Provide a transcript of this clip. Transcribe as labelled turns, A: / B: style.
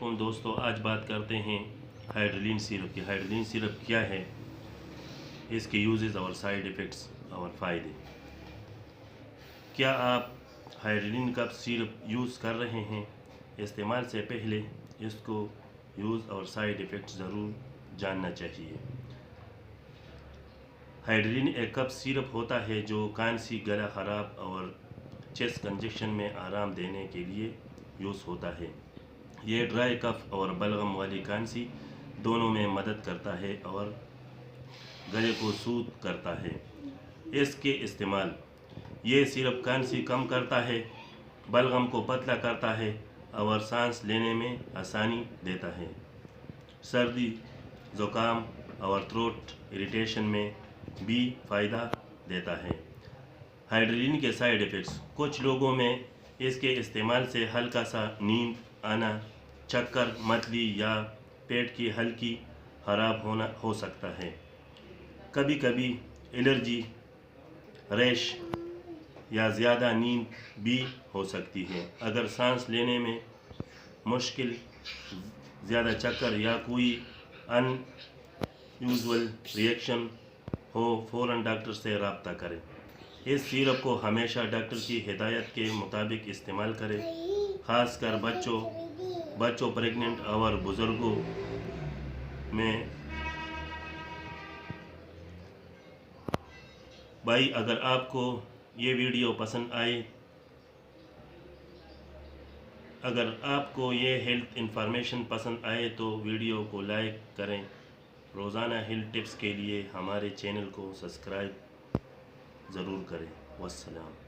A: वालेकुम दोस्तों, आज बात करते हैं हाइड्रोलिन सिरप की। हाइड्रोलिन सिरप क्या है, इसके यूजेस और साइड इफ़ेक्ट्स और फ़ायदे। क्या आप हाइड्रोलिन का सिरप यूज़ कर रहे हैं? इस्तेमाल से पहले इसको यूज़ और साइड इफ़ेक्ट्स ज़रूर जानना चाहिए। हाइड्रोलिन एक कप सिरप होता है जो खांसी, गला ख़राब और चेस्ट कंजेशन में आराम देने के लिए यूज़ होता है। ये ड्राई कफ और बलगम वाली खांसी दोनों में मदद करता है और गले को सूद करता है। इसके इस्तेमाल, ये सिरप खांसी कम करता है, बलगम को पतला करता है और सांस लेने में आसानी देता है। सर्दी, ज़ुकाम और थ्रोट इरिटेशन में भी फ़ायदा देता है। हाइड्रोलिन के साइड इफ़ेक्ट्स, कुछ लोगों में इसके इस्तेमाल से हल्का सा नींद आना, चक्कर, मतली या पेट की हल्की खराब होना हो सकता है। कभी कभी एलर्जी, रैश या ज़्यादा नींद भी हो सकती है। अगर सांस लेने में मुश्किल, ज़्यादा चक्कर या कोई अनयूजुअल रिएक्शन हो, फ़ौरन डॉक्टर से रब्ता करें। इस सिरप को हमेशा डॉक्टर की हिदायत के मुताबिक इस्तेमाल करें, ख़ासकर बच्चों, प्रेग्नेंट और बुज़ुर्गों में। भाई, अगर आपको ये वीडियो पसंद आए, अगर आपको ये हेल्थ इंफॉर्मेशन पसंद आए तो वीडियो को लाइक करें। रोज़ाना हेल्थ टिप्स के लिए हमारे चैनल को सब्सक्राइब ज़रूर करें। वस्सलाम।